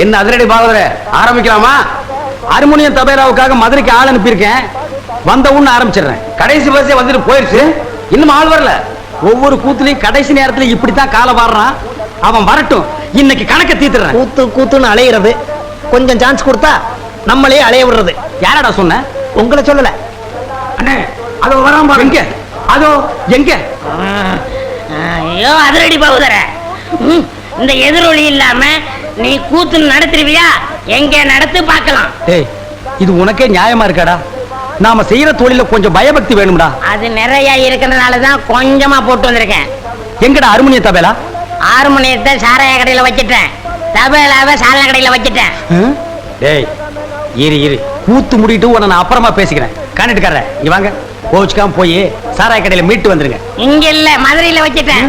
என்ன அதிரடி பாகவதர ஆரம்பிக்கலாமா? ஹார்மோனியம் தபேலாவுக்காக மதுரைக்கு ஆள் அனுப்பியிருக்கேன். வந்த உடனே ஆரம்பிச்சிடுறேன். கடைசி பஸ்ஸே வந்துட்டு போயிருச்சு, இன்னும் ஆள் வரல. ஒவ்வொரு கூத்துலயும் கடைசி நேரத்துல இப்படித்தான் காலை வாடுறான். அவன் வரட்டும், இன்னைக்கு கணக்க தீத்துறேன். கூத்து கூத்துன்னு அலையிறது, கொஞ்சம் சான்ஸ் கொடுத்தா நம்மளே அலைய விடுறது. யாரடா சொன்ன? உங்களை சொல்லல அண்ணே. அதோ வராம பாரு. எங்க? அதோ எங்க? ஐயோ அதிரடி பகுதர, இந்த எதிரொலி இல்லாம நீ கூத்து நடத்துருவியா? எங்க நடத்து பார்க்கலாம். ஏய், இது உனக்கே நியாயமா இருக்காடா? நாம செய்யற தொழில கொஞ்சம் பயபக்தி வேணும்டா. அது நிறைய இருக்கிறதுனாலதான் கொஞ்சமா போட்டு வந்திருக்கேன். எங்கடா ஹார்மோனிய தபேலா? ஹார்மோனியத்தை சாராய கடையில வச்சிட்டேன், தபேலாவை சாராய கடையில வச்சிட்டேன். டேய் இரு இரு, கூத்து முடிட்டு உன்னை நான் அப்புறமா பேசிக்கிறேன். காணிட்டுக்கார இவாங்க கோச்சுக்காம போய் சாராய கடையில மீட்டு வந்துருங்க. இங்க இல்ல, மதுரையில வச்சிட்டேன்.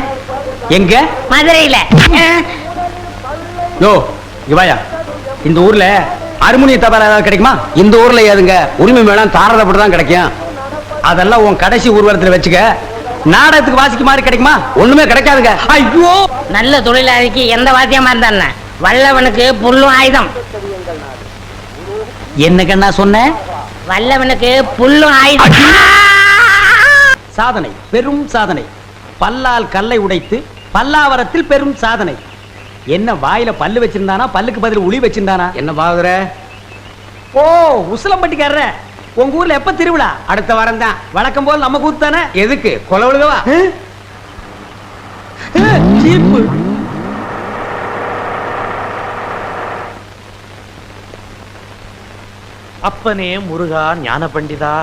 எங்க? மதுரையில. யோ இவாயா, இந்த ஊர்ல ஹார்மோனிய தபேலா ஏதாவது கிடைக்குமா? இந்த ஊர்ல ஏதுங்க உரிமை வேணாம், தாரதப்பட்டு தான் கிடைக்கும். அதெல்லாம் உன் கடைசி ஊர்வலத்துல வச்சுக்க. நாடகத்துக்கு வாசிக்க மாதிரி கிடைக்குமா? ஒண்ணுமே கிடைக்காதுங்க. ஐயோ, நல்ல தொழிலாளிக்கு எந்த வாத்தியமா இருந்தா வல்லவனுக்கு புல்லும் ஆயுதம். என்னக்கண்ணா சொன்ன? வல்லவனுக்கு புல்லும் ஆயுதம். சாதனை, பெரும் சாதனை. பல்லால் கல்லை உடைத்து பல்லாவரத்தில் பெரும் சாதனை. என்ன வாயில பல்லு வச்சிருந்தானா, பல்லுக்கு பதில் உளி வச்சிருந்தானா? என்ன பாகுற? ஓ, உசிலம்பட்டிக்காரர, உங்க ஊர்ல எப்ப திருவிழா? அடுத்த வாரம் தான். வழக்கம் போல் நம்ம கூத்து தானே. எதுக்கு கொலை விழுகவா? ஜீப்பு. அப்பனே முருகா ஞான பண்டிதா.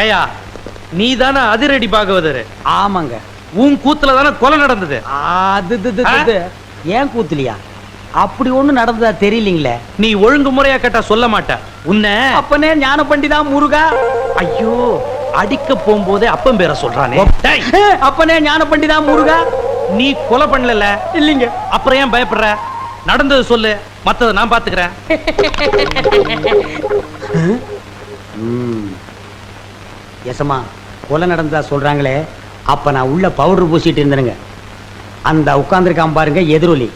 ஏயா, நீ தானே அதிரடி பாகவதர்? ஆமாங்க. உன் கூத்துல தானே கொலை நடந்தது. அது ஏன் கூத்துலியா? அப்படி ஒண்ணு நடந்ததா தெரியலீங்களே. நீ ஒழுங்கு முறையா கேட்டா சொல்ல மாட்ட. உன்னை அப்பனே ஞான பண்டிதா முருகா. ஐயோ, அடிக்க போகும்போதே அப்பன் பேரை சொல்றானே. டேய், அப்பனே ஞான பண்டிதா முருகா. நீ கொலை பண்ணல இல்லீங்க. அப்புறம் ஏன் பயப்படுற? நடந்தது சொல்லு, மத்தத நான் பாத்துக்கிறேன். எசமா, கொலை நடந்ததா சொல்றாங்களே, அப்ப நான் உள்ள பவுடர் பூசிட்டு இருந்தேனுங்க. அந்த உட்கார்ந்துருக்கான் பாருங்க எதிரொலி.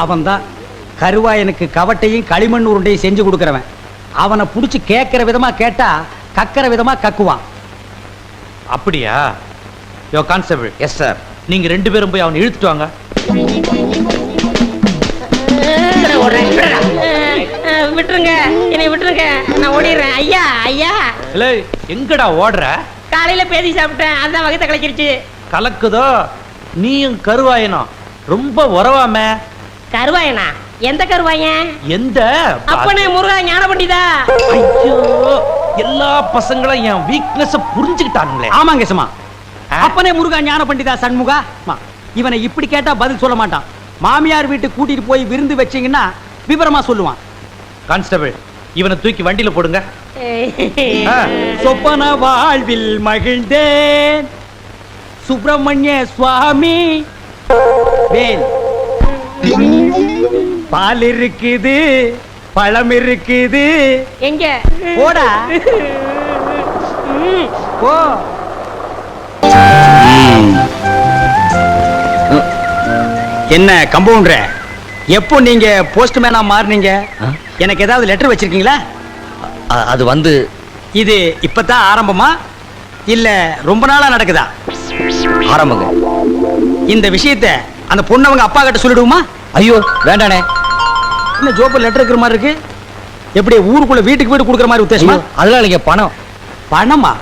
அவன் தான் கருவாயனுக்கு கவட்டையும் களிமண் உருண்டையும் செஞ்சு கொடுக்கறவன். அவனை புடிச்சு கேட்கிற விதமா கேட்டா கக்கிற விதமா கக்குவான். அப்படியா? யோ கான்ஸ்டபிள். Yes sir. நீங்க ரெண்டு பேரும் போய் அவனை இழுத்துட்டு வாங்க. விட்டுருங்க, என்னை விட்டுருங்க, நான் ஓடிடுறேன். ஐயா ஐயா. இல்ல, எங்கடா ஓடுற? காலையில பேதி சாப்பிட்டேன், அதான் வகத்தை கலக்கிருச்சு. கலக்குதோ? நீயும் கருவாயனும் ரொம்ப உறவாம. கருவாயனா? எந்த கருவாயன்? எந்த? அப்பனே முருகா ஞான பண்டிதா. ஐயோ, எல்லா பசங்களும் என் வீக்னஸ் புரிஞ்சுக்கிட்டானுங்களே. ஆமாங்க சும்மா. அப்பனே முருகா ஞான பண்டிதா சண்முகா. இவனை இப்படி கேட்டா பதில் சொல்ல மாட்டான். மாமியார் வீட்டுக்கு கூட்டிட்டு போய் விருந்து வச்சீங்கன்னா விவரமா சொல்லுவான். கான்ஸ்டபிள், இவனை தூக்கி வண்டியில போடுங்க. சொப்பன வாழ்வில் மகிழ்ந்தேன் சுப்பிரமணிய சுவாமி. வேல், பால் இருக்குது, பழம் இருக்குது. எங்க? போடா போ. என்ன கம்பவுண்டர், எப்போ நீங்க போஸ்ட்மேனா மாறுனீங்க? எனக்கு ஏதாவது லெட்டர் வச்சிருக்கீங்களா? அது வந்து இது இப்பதான் ஆரம்பமா இல்ல ரொம்ப நாளா நடக்குதா? ஆரம்பங்க. இந்த விஷயத்தை அந்த பொண்ணவங்க அப்பா கிட்ட சொல்லிடுவோமா? ஐயோ வேண்டானே. என்ன ஜோப்பு லெட்டர் இருக்கிற மாதிரி இருக்கு? எப்படி ஊருக்குள்ள வீட்டுக்கு வீடு கொடுக்குற மாதிரி உத்தேசமா? அதெல்லாம் இல்லைங்க, பணம். பணமா?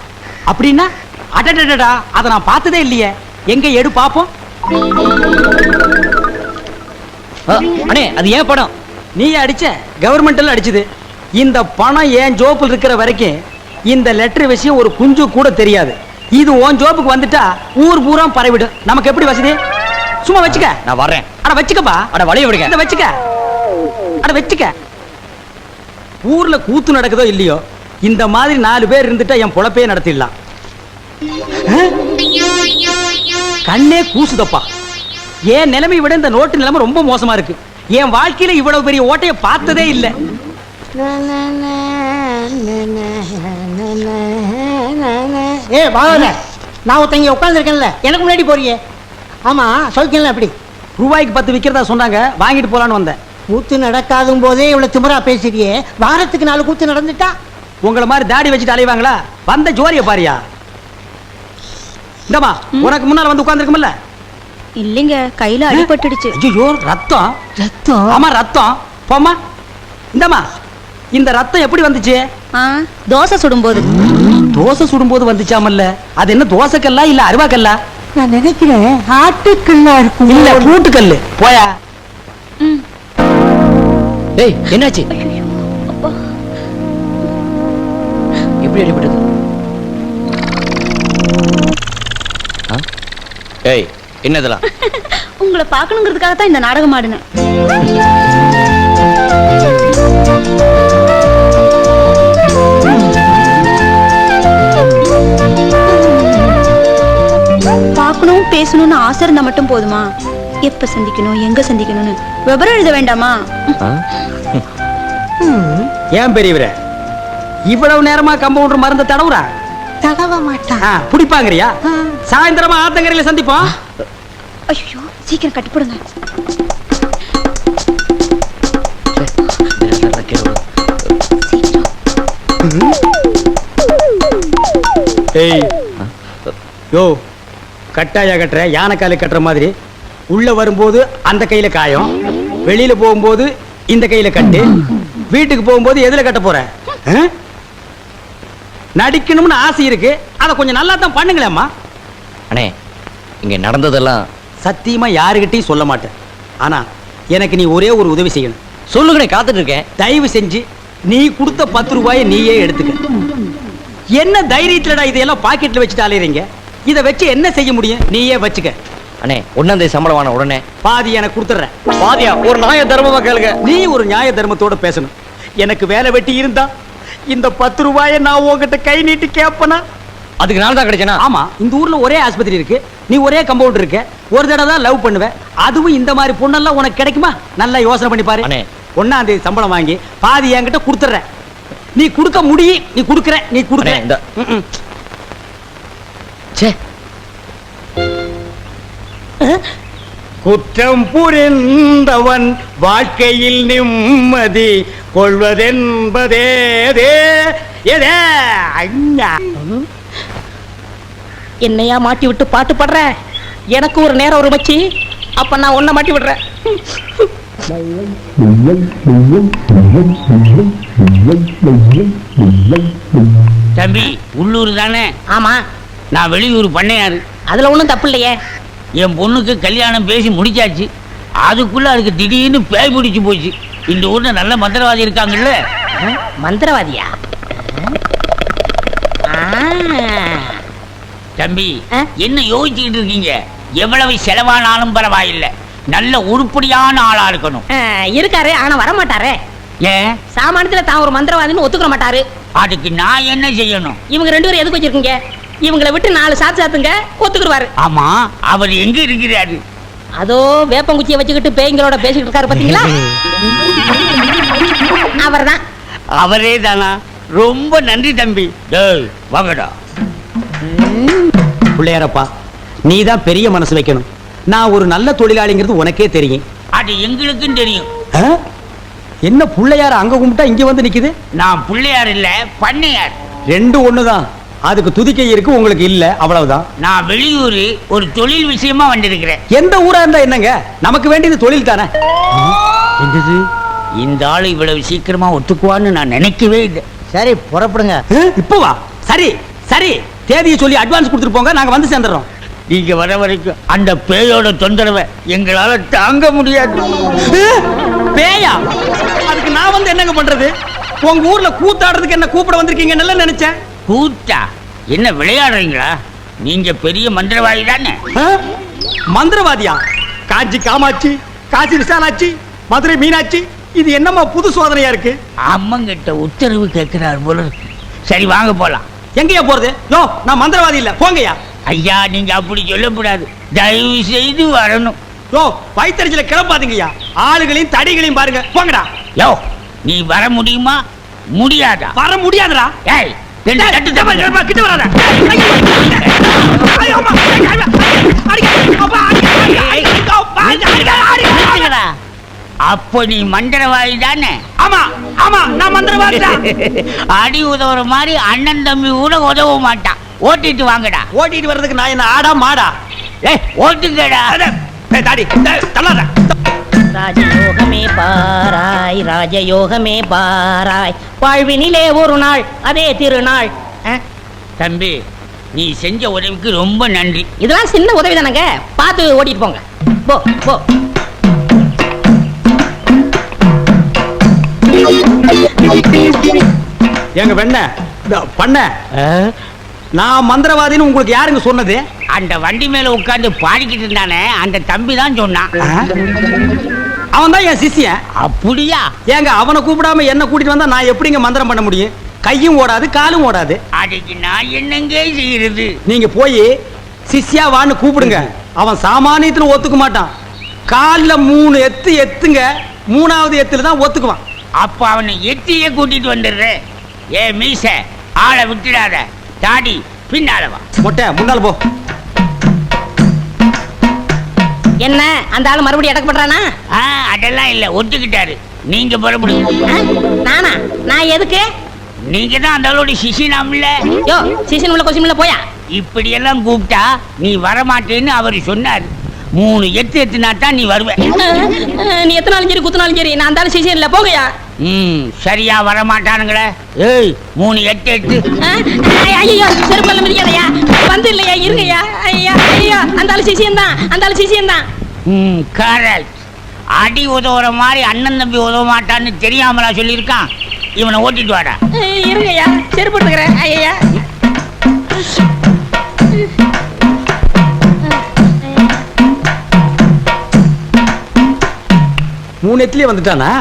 அப்படின்னா அடடடடா, அதை நான் பார்த்ததே இல்லையே. எங்க எடு பாப்போம். அண்ணே, அது ஏன் பணம்? நீ அடிச்ச? கவர்மெண்ட்ல அடிச்சது. இந்த பணம் ஏன் ஜோப்பில் இருக்கிற வரைக்கும் இந்த லெட்டர் விஷயம் ஒரு குஞ்சு கூட தெரியாது. இது உன் ஜோப்புக்கு வந்துட்டா ஊர் பூரா பரவிடும். நமக்கு எப்படி வசதி? சும்மா வச்சுக்க. நான் வரேன். அட வச்சுக்கப்பா. அட வழிய விடுங்க. இத வச்சுக்க. அட வச்சுக்க. ஊர்ல கூத்து நடக்குதோ இல்லையோ, இந்த மாதிரி 4 பேர் இருந்துட்டா என் பொழப்பே நடத்திடலாம். கண்ணே கூசுதப்பா. என் நிலைமை விட இந்த நோட்டு நிலைமை ரொம்ப மோசமா இருக்கு. என் வாழ்க்கையில இவ்வளவு பெரிய ஓட்டையை பார்த்ததே இல்லை. ஏ வாங்க, நான் ஒருத்தங்க உட்காந்துருக்கேன்ல எனக்கு முன்னாடி போறியே. ஆமா சௌக்கியம்ல எப்படி? ரூபாய்க்கு 10 விக்கிறதா சொன்னாங்க, வாங்கிட்டு போலான்னு வந்தேன். கூத்து நடக்காதும் போதே இவ்வளவு திமிரா பேசுறியே, வாரத்துக்கு 4 கூத்து நடந்துட்டா? உங்களை மாதிரி தாடி வச்சுட்டு அலைவாங்களா? வந்த ஜோரிய பாரியா. இந்தமா உனக்கு முன்னால வந்து உட்கார்ந்துருக்கும்ல. இல்லைங்க, கையில அடிபட்டுடுச்சு. ஐயோ ரத்தம். ரத்தம்? ஆமா ரத்தம். போம்மா. இந்தமா இந்த ரத்தம் எப்படி வந்துச்சு? தோசை சுடும்போது. தோசை சுடும்போது வந்துச்சாமல்ல, அது என்ன தோசைக்கல்லா இல்ல அருவாக்கல்லா? நான் நினைக்கிறேன் ஆட்டுக்கல்லா இருக்கும். இல்ல கூட்டுக்கல்லு. போயா. டேய் என்னாச்சு? எப்படி அடிபட்டது? ஏய் என்னதெல்லாம்? உங்களை பார்க்கணுங்கிறதுக்காக தான் இந்த நாடகம் ஆடினேன். பார்க்கணும் பேசணும்னு ஆசை இருந்தா மட்டும் போதுமா? எப்ப சந்திக்கணும், எங்க சந்திக்கணும்னு விவரம் எழுத வேண்டாமா? ஏன் பெரியவரே இவ்வளவு நேரமா கம்பவுண்டர் மருந்த தடவுறா? தடவ மாட்டான். புடிப்பாங்கறியா? சாயந்தரமா ஆத்தங்கரையில சந்திப்போம். ஐயோ சீக்கிரம் கட்டிப்படுங்க. ஏய் யோ, கட்டாயா கட்டுற யானைக்கால கட்டுற மாதிரி. உள்ள வரும்போது அந்த கையில காயம், வெளியில போகும்போது இந்த கையில கட்டு, வீட்டுக்கு போகும்போது எதுல கட்ட போற? நடிக்கணும்னு ஆசை இருக்கு, அதை கொஞ்சம் நல்லா தான் பண்ணுங்களேம்மா. அண்ணே இங்க நடந்ததெல்லாம் சத்தியமா யாருகிட்டையும் சொல்ல மாட்டேன். ஆனா எனக்கு நீ ஒரே ஒரு உதவி செய்யணும். சொல்லுங்கண்ணே, காத்துட்டு இருக்கேன். தயவு செஞ்சு நீ கொடுத்த 10 ரூபாயை நீயே எடுத்துக்க. என்ன தைரியத்துலடா இதையெல்லாம் பாக்கெட்ல வச்சுட்டு அலையறீங்க? இதை வச்சு என்ன செய்ய முடியும்? நீயே வச்சுக்க. அண்ணே 1ஆம் தேதி சம்பளம் வாங்கின உடனே பாதி எனக்கு கொடுத்துறேன். பாதியா? ஒரு நியாய தர்மமா கேளுங்க. நீ ஒரு நியாய தர்மத்தோட பேசணும். எனக்கு வேலை வெட்டி இருந்தா இந்த 10 ரூபாயை நான் உங்ககிட்ட கை நீட்டி கேட்பனா? அதுக்கு நாள் தான் கிடைச்சனா? ஆமா, இந்த ஊர்ல ஒரே ஆஸ்பத்திரி இருக்கு, நீ ஒரே கம்பவுண்டர் இருக்க, ஒரு தடவை தான் லவ் பண்ணுவேன். அதுவும் இந்த மாதிரி பொண்ணெல்லாம் உனக்கு கிடைக்குமா? நல்லா யோசனை பண்ணி பாரு. அண்ணே 1ஆம் தேதி சம்பளம் வாங்கி பாதி என்கிட்ட கொடுத்துறேன். நீ கொடுக்க முடியும், நீ கொடுக்கற, நீ கொடுக்கற. அண்ணே, இந்த ச்சே குற்றம் புரிந்தவன் வாழ்க்கையில் நிம்மதி கொள்வதென்பதே என்னையா மாட்டி விட்டு பாட்டு பாடுற? எனக்கு ஒரு நேரம் ஒரு மச்சி, அப்ப நான் உன்னை மாட்டி விடுறேன். தம்பி உள்ளூர் தானே? ஆமா. நான் வெளியூர் பண்ணையாரு. அதுல ஒண்ணும் தப்பு இல்லையே. என் பொண்ணுக்கு கல்யாணம் பேசி முடிச்சாச்சு. அதுக்குள்ள அதுக்கு திடீர்னு பேய் பிடிச்சு போச்சு. இந்த ஊர்ல நல்ல மந்திரவாதி இருக்காங்கல்ல. மந்திரவாதியா? தம்பி என்ன யோசிச்சுக்கிட்டு இருக்கீங்க? எவ்வளவு செலவானாலும் பரவாயில்லை, நல்ல உருப்படியான ஆளா இருக்கணும். இருக்காரு, ஆனா வர மாட்டாரே. ஏன்? சாமானியத்துல தான் ஒரு மந்திரவாதின்னு ஒத்துக்க மாட்டாரு. அதுக்கு நான் என்ன செய்யணும்? இவங்க 2 பேரும் எதுக்கு வச்சிருக்கீங்க? இவங்களை விட்டு 4 சாத்து சாத்துங்க, ஒத்துக்குருவாரு. ஆமா, அவர் எங்க இருக்கிறாரு? அதோ வேப்பங்குச்சியை வச்சுக்கிட்டு பேய்களோட பேசிக்கிட்டு இருக்காரு, பாத்தீங்களா? அவர்தான். அவரே தானா? ரொம்ப நன்றி தம்பி. வாங்கடா. பிள்ளையாரப்பா, நீ தான் பெரிய மனசு வைக்கணும். நான் ஒரு நல்ல தொழிலாளிங்கிறது உனக்கே தெரியும். அது எங்களுக்கும் தெரியும். என்ன பிள்ளையார அங்க கும்பிட்டா இங்க வந்து நிக்குது? நான் பிள்ளையார் இல்ல, பண்ணையார். 2 ஒண்ணுதான். அதுக்கு துதிக்கை இருக்கு, உங்களுக்கு இல்ல, அவ்வளவுதான். நான் வெளியூர் ஒரு தொழில் விஷயமா வந்திருக்கிறேன். எந்த ஊரா இருந்தா என்னங்க, நமக்கு வேண்டியது தொழில் தானே. என்னது, இந்த ஆளு இவ்வளவு சீக்கிரமா ஒத்துக்குவான்னு நான் நினைக்கவே இல்லை. சரி புறப்படுங்க. இப்போ வா. சரி சரி, தேதியை சொல்லி அட்வான்ஸ் கொடுத்துட்டு போங்க, நாங்க வந்து சேர்ந்துறோம். நீங்க வர வரைக்கும் அந்த பேயோட தொந்தரவை எங்களால தாங்க முடியாது. பேயா? அதுக்கு நான் வந்து என்னங்க பண்றது? உங்க ஊர்ல கூத்தாடுறதுக்கு என்ன கூப்பிட வந்திருக்கீங்க நல்லா நினைச்சேன். கூத்தா? என்ன விளையாடுறீங்களா? நீங்க பெரிய மந்திரவாதி தானே? மந்திரவாதியா? காஞ்சி காமாட்சி, காசி விசாலாட்சி, மதுரை மீனாட்சி, இது என்னமா புது சோதனையா இருக்கு? அம்மங்கிட்ட உத்தரவு கேட்கிறார் போல இருக்கு. சரி வாங்க போலாம். எங்கயா போறது? யோ, நான் மந்திரவாதி இல்ல, போங்கயா. ஐயா நீங்க அப்படி சொல்லக்கூடாது, தயவு செய்து வரணும். யோ, வயித்தறிச்சல கிளப்பாதீங்கய்யா. ஆளுகளையும் தடிகளையும் பாருங்க, போங்கடா. யோ, நீ வர முடியுமா முடியாதா? வர முடியாதுடா. ஏய், ரெண்டு தட்டு தப்பு. கிட்ட வராத. நிறுத்துங்கடா. அப்போ நீ மந்திரவாதி தானே? ஆமா ஆமா நான் மந்திரவாதி தான். அடி உதவுற மாதிரி அண்ணன் தம்பி கூட உதவ மாட்டான். ஓட்டிட்டு வாங்கடா. ஓட்டிட்டு வர்றதுக்கு நான் என்ன ஆடா மாடா? ஓட்டுங்கடா. தாடி தள்ளாத. ராஜயோகமே பாராய், ராஜயோகமே பாராய், வாழ்வினிலே ஒரு நாள் அதே திருநாள். தம்பி, நீ செஞ்ச உதவிக்கு ரொம்ப நன்றி. இதெல்லாம் சின்ன உதவி தானங்க, பார்த்து ஓட்டிட்டு போங்க. போ போ. எங்க பண்ண நான் மந்திரவாதின்னு உங்களுக்கு யாருங்க சொன்னது? அந்த வண்டி மேல உட்கார்ந்து பாடிக்கிட்டு இருந்தானே அந்த தம்பி தான் சொன்னான். அவன் தான் என் சிஷ்யன். அப்படியா? ஏங்க அவனை கூப்பிடாம என்ன கூட்டிட்டு வந்தா நான் எப்படிங்க மந்திரம் பண்ண முடியும்? கையும் ஓடாது காலும் ஓடாது. அதுக்கு நான் என்னங்க செய்யறது? நீங்க போய் சிஷ்யா வான்னு கூப்பிடுங்க. அவன் சாமானியத்துல ஒத்துக்க மாட்டான். கால்ல 3 எத்துங்க, 3வது எத்துல தான் ஒத்துக்குவான். அப்ப அவனை எத்தியே கூட்டிட்டு வந்துடுறேன். ஏ மீச, ஆளை விட்டுடாத. தாடி பின்னால வா. மொட்டை முன்னால போ. என்ன அந்த ஆளு மறுபடியும் அடக்க பண்றானா? அதெல்லாம் இல்ல, ஒத்துக்கிட்டாரு. நீங்க புறப்படுங்க. நானா? நான் எதுக்கு? நீங்க தான் அந்த ஆளோட சிசினாம்ல. யோ, சீசன் உள்ள கொஸ்டின்ல போயா. இப்படி எல்லாம் கூப்பிட்டா நீ வரமாட்டேன்னு அவர் சொன்னாரு. 3 எத்துனா தான் நீ வருவ. நீ எத்தனாலும் சரி குத்துனாலும் சரி நான் அந்த ஆளு சீசன் இல்ல போகையா. சரியா வரமாட்டானுங்களே. ஏய் 3 எட்டு. ஐயோ செருப்பல்ல மிதிக்காதயா. வந்து இல்லையா இருங்கய்யா. ஐயா ஐயா அந்த ஆளு சீசன் தான், அந்த ஆளு சீசன் தான். கரெக்ட். அடி உதவுற மாதிரி அண்ணன் தம்பி உதவ மாட்டான்னு தெரியாமலா சொல்லியிருக்கான். இவனை ஓட்டிட்டு வாடா. இருங்கய்யா செருப்பு எடுத்துக்கிறேன். ஐயா 3 எத்துலயே வந்துட்டானா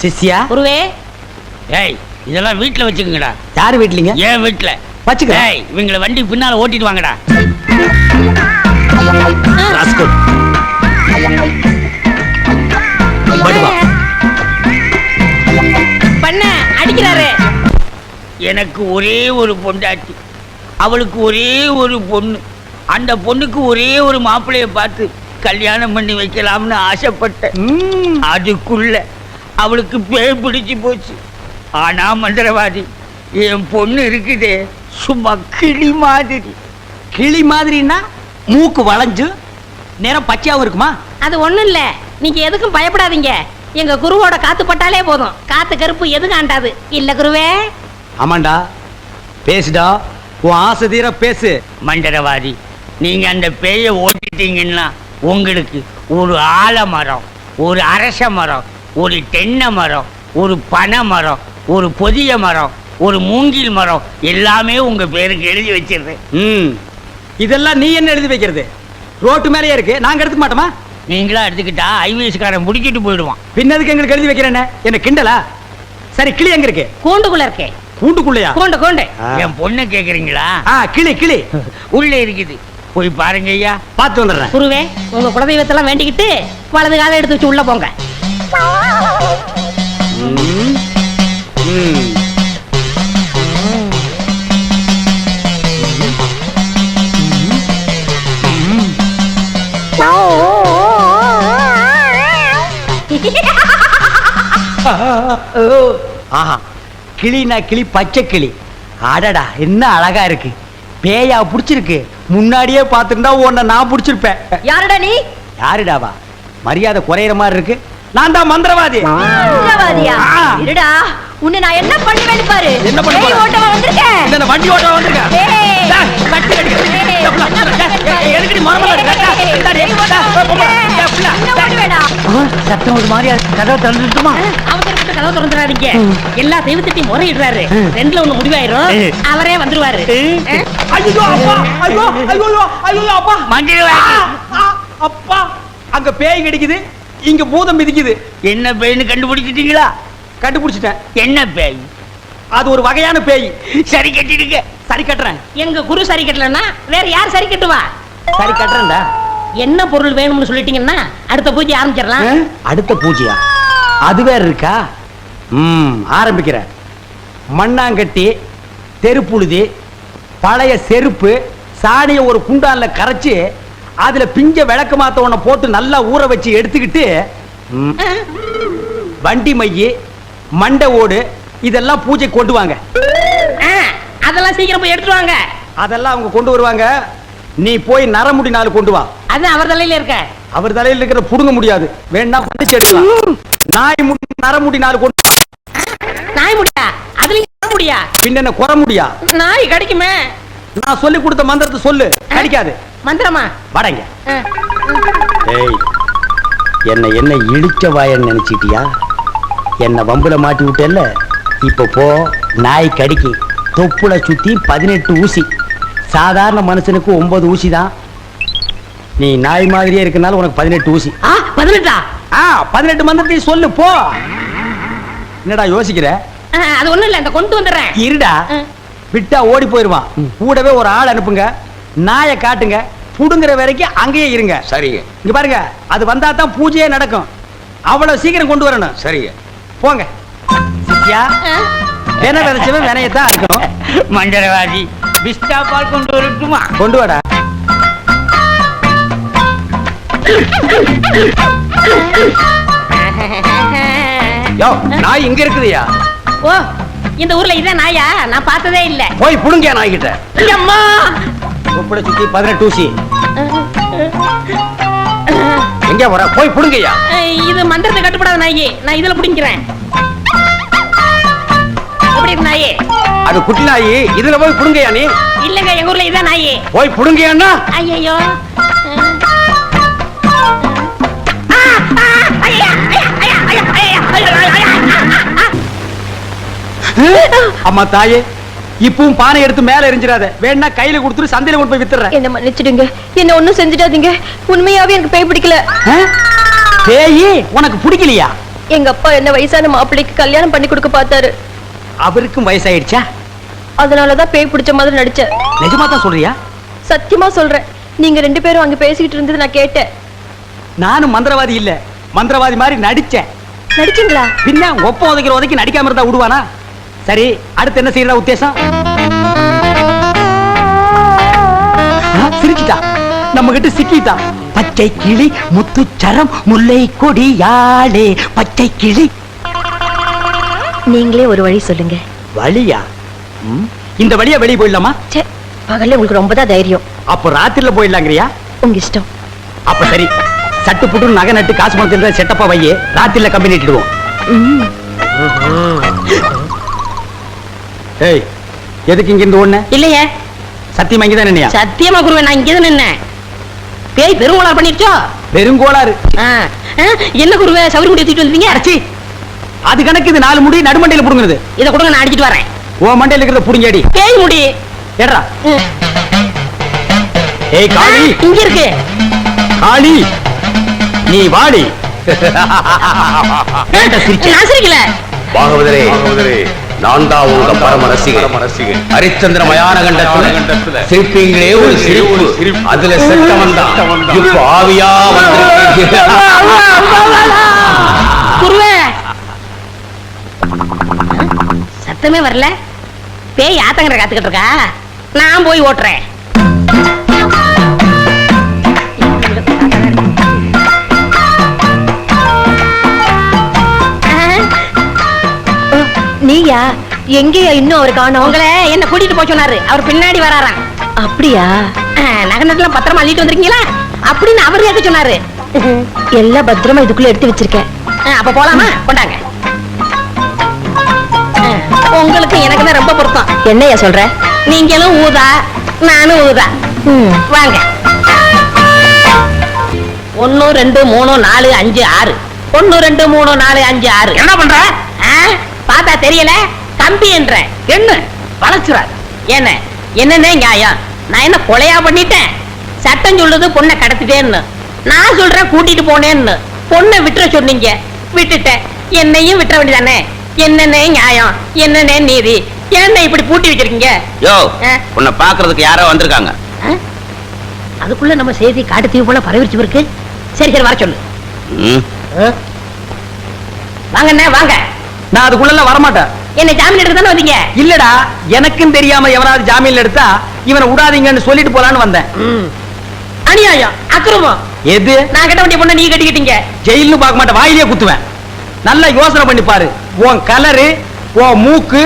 சிஷ்யா? குருவே. ஏய் இதெல்லாம் வீட்டுல வச்சுக்கங்கடா. யாரு வீட்லீங்க? ஏன் வீட்டுல வச்சுக்க. ஏய் இவங்களை வண்டி பின்னால ஓட்டிட்டு வாங்கடா. ராஸ்கல். படுவா. பண்ண அடிக்கிறாரு. எனக்கு ஒரே ஒரு பொண்டாட்டி, அவளுக்கு ஒரே ஒரு பொண்ணு. அந்த பொண்ணுக்கு ஒரே ஒரு மாப்பிள்ளைய பார்த்து கல்யாணம் பண்ணி வைக்கலாம்னு ஆசைப்பட்டேன். அதுக்குள்ள அவளுக்கு பேய் பிடிச்சு போச்சு. ஆனா மந்திரவாதி, என் பொண்ணு இருக்குதே சும்மா கிளி மாதிரி. கிளி மாதிரின்னா மூக்கு வளைஞ்சு நேரம் பச்சையாவும் இருக்குமா? அது ஒண்ணும் இல்ல, நீங்க எதுக்கும் பயப்படாதீங்க. எங்க குருவோட காத்து பட்டாலே போதும், காத்து கருப்பு எதுவும் ஆண்டாது. இல்ல குருவே? ஆமாண்டா, பேசுடா, உன் ஆசை தீர பேசு. மந்திரவாதி, நீங்க அந்த பேயை ஓட்டிட்டீங்கன்னா உங்களுக்கு ஒரு ஆலமரம், ஒரு அரச மரம், ஒரு தென்னை மரம், ஒரு பனை மரம், ஒரு பொதிய மரம், ஒரு மூங்கில் மரம் எல்லாமே உங்க பேருக்கு எழுதி வச்சிருக்கேன். இதெல்லாம் நீ என்ன எழுதி வைக்கிறது? ரோட்டு மேலேயே இருக்கு, நாங்க எடுத்துக்க மாட்டோமா? நீங்களா எடுத்துக்கிட்டா ஐவிஎஸ்காரன் முடிக்கிட்டு போயிடுவான். பின்னதுக்கு எங்களுக்கு எழுதி வைக்கிறேன்னு என்ன கிண்டலா? சரி, கிளி எங்க இருக்கு? கூண்டுக்குள்ள இருக்கே. கூண்டுக்குள்ளையா? கூண்டு கூண்டு. என் பொண்ணு கேக்குறீங்களா? கிளி கிளி உள்ள இருக்குது, போய் பாருங்க ஐயா. பார்த்து வந்துடுறேன். குருவே, உங்க குலதெய்வத்தெல்லாம் வேண்டிக்கிட்டு வலது காலை எடுத்து வச்சு உள்ள போங்க. ஆஹா, கிளினா கிளி, பச்சை கிளி. அடடா, என்ன அழகா இருக்கு. பேயா புடிச்சிருக்கு. முன்னாடியே பார்த்துருந்தா உன்னை நான் புடிச்சிருப்பேன். யாருடா நீ? யாருடாவா? மரியாதை குறையிற மாதிரி இருக்கு. நான் தான் மந்திரவாதி. மந்திரவாதியா? இருடா, உன்னை நான் என்ன பண்ணுவேன்னு பாரு. என்ன பண்ண போற? ஓட்டவா வந்திருக்கேன். இந்த வண்டி ஓட்டவா வந்திருக்கேன். ஏய், கட்டி அடிக்க. எதுக்கு மரமல சத்தம் ஒரு மாதிரியா? கதவை திறந்துட்டுமா? அவசரப்பட்டு கதவை திறந்துடாதீங்க. எல்லா தெய்வத்திட்டையும் முறையிடுறாரு. 2ல 1 முடிவாயிரும். அவரே வந்துருவாரு. ஐயோ அப்பா, ஐயோ ஐயோ ஐயோ அப்பா, மந்திரவாதி, அப்பா, அங்க பேய் கிடைக்குது, இங்க பூதம் மிதிக்குது. என்ன பேய்னு கண்டுபிடிச்சிட்டீங்களா? கண்டுபிடிச்சிட்டேன். என்ன பேய்? அது ஒரு வகையான பேய். சரி கட்டிடுங்க. சரி கட்டுறேன். எங்க குரு சரி கட்டலன்னா வேற யார் சரி கட்டுவா? சரி கட்டுறேன்டா. என்ன பொருள் வேணும்னு சொல்லிட்டீங்கன்னா அடுத்த பூஜை ஆரம்பிச்சிடலாம். அடுத்த பூஜையா? அது வேற இருக்கா? ஆரம்பிக்கிறேன். மண்ணாங்கட்டி, தெருப்புழுதி, பழைய செருப்பு, சாணியை ஒரு குண்டான்ல கரைச்சு அதுல பிஞ்ச விளக்கு மாத்த ஒண்ண போட்டு நல்லா ஊற வச்சு எடுத்துக்கிட்டு வண்டி மைய, மண்டை ஓடு இதெல்லாம் பூஜை கொண்டு வாங்க. அதெல்லாம் சீக்கிரம் போய் எடுத்துட்டு வாங்க. அதெல்லாம் அவங்க கொண்டு வருவாங்க. நீ போய் நரமுடி 4 கொண்டு வா. அது அவர் தலையில இருக்க. அவர் தலையில இருக்கிற புடுங்க முடியாது, வேணா பண்ணிச்சு எடுக்கலாம். நாய் முடி நரமுடி 4 கொண்டு. நாய் முடியா? அதுலயும் முடியா? பின்ன குற முடியா? நாய் கடிக்குமே. நான் சொல்லி கொடுத்த மந்திரத்தை சொல்லு, கடிக்காது. மந்திரமா? வடங்க. ஏய், என்ன இழிச்ச வாயன்னு நினைச்சிட்டியா? என்ன வம்புல மாட்டி விட்டேல்ல, இப்ப போ. நாய் கடிக்கு தொப்புல சுத்தி 18 ஊசி. சாதாரண மனுஷனுக்கு 9 ஊசி தான். நீ நாய் மாதிரியே இருக்கனால உனக்கு 18 ஊசி. 18? 18 மந்திரத்தையும் சொல்லு போ. என்னடா யோசிக்கிற? அது ஒண்ணும் இல்ல, இந்த கொண்டு வந்துடுறேன். இருடா, விட்டா ஓடி போயிருவான். கூடவே ஒரு ஆள் அனுப்புங்க, நாயை காட்டுங்க, புடுங்குற வரைக்கும் அங்கேயே இருங்க. சரிங்க. இங்க பாருங்க, அது வந்தா தான் பூஜையே நடக்கும். அவ்வளவு சீக்கிரம் கொண்டு வரணும். சரிங்க. போங்க. சித்தியா, வென விதைச்சவன் வினையத்தான் இருக்கணும். மந்திரவாதி பிஸ்டா பால் கொண்டு வரட்டுமா? கொண்டு வாடா. யோ, நாய் இங்க இருக்குதுயா. ஓ, இந்த ஊர்ல இதான் நாயா? நான் பார்த்ததே இல்ல. போய் புடுங்க நாய் கிட்ட. அம்மா, தொப்புல சுத்தி 18 ஊசி. எங்க வர? போய் புடுங்கய்யா. இது மந்திரத்தை கட்டுப்படாத நாயி. நான் இதுல புடிங்கிறேன். எப்படி இருக்கு நாயி? அது குட்டி நாயி, இதுல போய் புடுங்கய்யா நீ. இல்லங்க, எங்க ஊர்ல இதான் நாயி. போய் புடுங்கய்யான்னா. ஐயோ, அம்மா தாயே, இப்பவும் பானை எடுத்து மேல எரிஞ்சிடாத. வேணா கையில கொடுத்துட்டு சந்தையில கொண்டு போய் வித்துறேன். என்ன மன்னிச்சிடுங்க, என்ன ஒண்ணும் செஞ்சிடாதீங்க. உண்மையாவே எனக்கு பேய் பிடிக்கல. பேயி உனக்கு பிடிக்கலையா? எங்க அப்பா என்ன வயசான மாப்பிள்ளைக்கு கல்யாணம் பண்ணி கொடுக்க பார்த்தாரு. அவருக்கும் வயசாயிடுச்சா? அதனாலதான் பேய் பிடிச்ச மாதிரி நடிச்சேன். நிஜமா தான் சொல்றியா? சத்தியமா சொல்றேன். நீங்க 2 பேரும் அங்க பேசிக்கிட்டு இருந்தது நான் கேட்டேன். நானும் மந்திரவாதி இல்ல, மந்திரவாதி மாதிரி நடிச்சேன். நடிச்சீங்களா? பின்ன ஒப்ப உதைக்கிற உதைக்கு நடிக்காம இருந்தா விடுவானா? சரி, அடுத்து என்ன செய்யறதா உத்தேசம்? சிரிச்சிட்டா, நம்ம கிட்ட சிக்கிட்டா. பச்சை கிளி முத்துச்சரம் முல்லை கொடியாளே பச்சை கிளி. நீங்களே ஒரு வழி சொல்லுங்க. வழியா? இந்த வழியா வெளியே போயிடலாமா? பகல்ல உங்களுக்கு ரொம்ப தான் தைரியம். அப்ப ராத்திரில போயிடலாங்கிறியா? உங்க இஷ்டம். அப்ப சரி, சட்டு புட்டு நகை நட்டு காசு பணத்துல செட்டப்பா வையே, ராத்திரில கம்பெனி இட்டுடுவோம். ஏய், எதுக்கு இங்க இருந்து ஓடுன? இல்லையே. சத்தியமா இங்கதான் நின்னையா? சத்தியமா குருவே, நான் இங்கதான் நின்னேன். பேய் பெருங்கோளாறு பண்ணிருச்சோ? பெருங்கோளாறு. என்ன குருவே, சவுரி முடி தூக்கிட்டு வந்தீங்க? அடச்சி, அது கணக்கு. இது 4 முடி நடுமண்டையில புடுங்குறது. இதை கொடுங்க, நான் அடிச்சிட்டு வரேன். ஓ மண்டையில இருக்கிறத புடுங்கடி. பேய் முடி ஏடா. ஏய் காளி, இங்க இருக்கு. காளி, நீ வாடி. நான் சிரிக்கல. பாகவதரே, நான் தான் உங்க பரம ரசிகன். ஹரிச்சந்திர மயான கண்டத்துல சிரிப்பீங்களே ஒரு சிரிப்பு, அதுல செத்தவன் தான் இப்ப ஆவியா வந்திருக்கீங்க. குருவே, சத்தமே வரல. பேய் ஆத்தங்கரை காத்துக்கிட்டு இருக்கா. நான் போய் ஓட்டுறேன். நீயா? எங்கேயா இன்னும் அவர் காணோம்? உங்களை என்ன கூட்டிட்டு போய் சொன்னாரு. அவர் பின்னாடி வராராம். அப்படியா? நகனத்துல பத்திரமா அள்ளிட்டு வந்திருக்கீங்களா அப்படின்னு அவர் கேட்க சொன்னாரு. எல்லாம் பத்திரமா இதுக்குள்ள எடுத்து வச்சிருக்கேன். அப்ப போலாமா? கொண்டாங்க. உங்களுக்கு எனக்கு தான் ரொம்ப பொருத்தம். என்னையா சொல்ற? நீங்களும் ஊதா, நானும் ஊதா. வாங்க. 1 2 3 4 5 6. 1 2 3 4 5 6. என்ன பண்ற? பார்த்தா தெரியல, கம்பி என்ற என்ன வளச்சுறாரு? என்ன என்னன்னே நியாயம்? நான் என்ன கொலையா பண்ணிட்டேன்? சட்டம் சொல்லுது பொண்ணை கடத்திட்டேன்னு. நான் சொல்றேன் கூட்டிட்டு போனேன்னு. பொண்ணை விட்டுற சொன்னீங்க, விட்டுட்டேன். என்னையும் விட்டுற வேண்டியதானே? என்னன்னே நியாயம், என்னன்னே நீதி? என்ன இப்படி பூட்டி வச்சிருக்கீங்க? யோ, உன்னை பாக்குறதுக்கு யாரோ வந்திருக்காங்க. அதுக்குள்ள நம்ம செய்தி காட்டு தீவு போல பரவிச்சு இருக்கு. சரி சரி, வர சொல்லு. ம். வாங்கண்ணே வாங்க. நான் அதுக்குள்ள வரமாட்டேன். என்ன ஜாமீன் எடுக்க தானே வந்தீங்க? இல்லடா, எனக்கும் தெரியாம எவனாவது ஜாமீன்ல எடுத்தா இவனை விடாதீங்கன்னு சொல்லிட்டு போலான்னு வந்தேன். அநியாயம், அக்கிரமம். எது? நான் கட்ட வேண்டிய பொண்ணை நீ கட்டிக்கிட்டீங்க. ஜெயில்னு பார்க்க மாட்டேன், வாயிலே குத்துவேன். நல்லா யோசனை பண்ணி பாரு. உன் கலரு, உன் மூக்கு,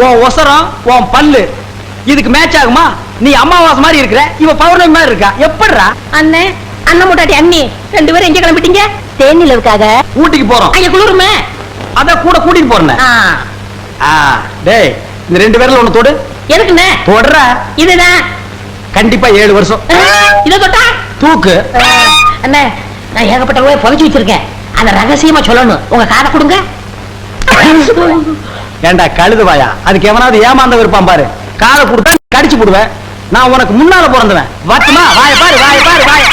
உன் ஒசரம், உன் பல்லு இதுக்கு மேட்ச் ஆகுமா? நீ அம்மாவாசை மாதிரி இருக்கிற, இவ பௌர்ணமி மாதிரி இருக்கா. எப்படிடா? அண்ணே, அண்ணன் முட்டாட்டி அண்ணி ரெண்டு பேரும் எங்க கிளம்பிட்டீங்க? தேனிலவுக்காக. ஊட்டிக்கு போறோம். அங்க குளிருமே. அத கூட கூட்டிட்டு போறேன். டேய், இந்த ரெண்டு பேர்ல ஒண்ணு தொடு. எதுக்குண்ணே? தொடுற. இதுதான் கண்டிப்பா 7 வருஷம். இத தொட்டா தூக்கு. அண்ணே, நான் ஏகப்பட்ட ரூபாய் புதைச்சு வச்சிருக்கேன். அத ரகசியமா சொல்லணும். உங்க காதை கொடுங்க. ஏண்டா கழுதுவாயா, அதுக்கு எவனாவது ஏமாந்த இருப்பான் பாரு. காதை கொடுத்தா கடிச்சு போடுவேன். நான் உனக்கு முன்னால பிறந்தவன். வட்டுமா? வாய பாரு, வாய பாரு, வாய.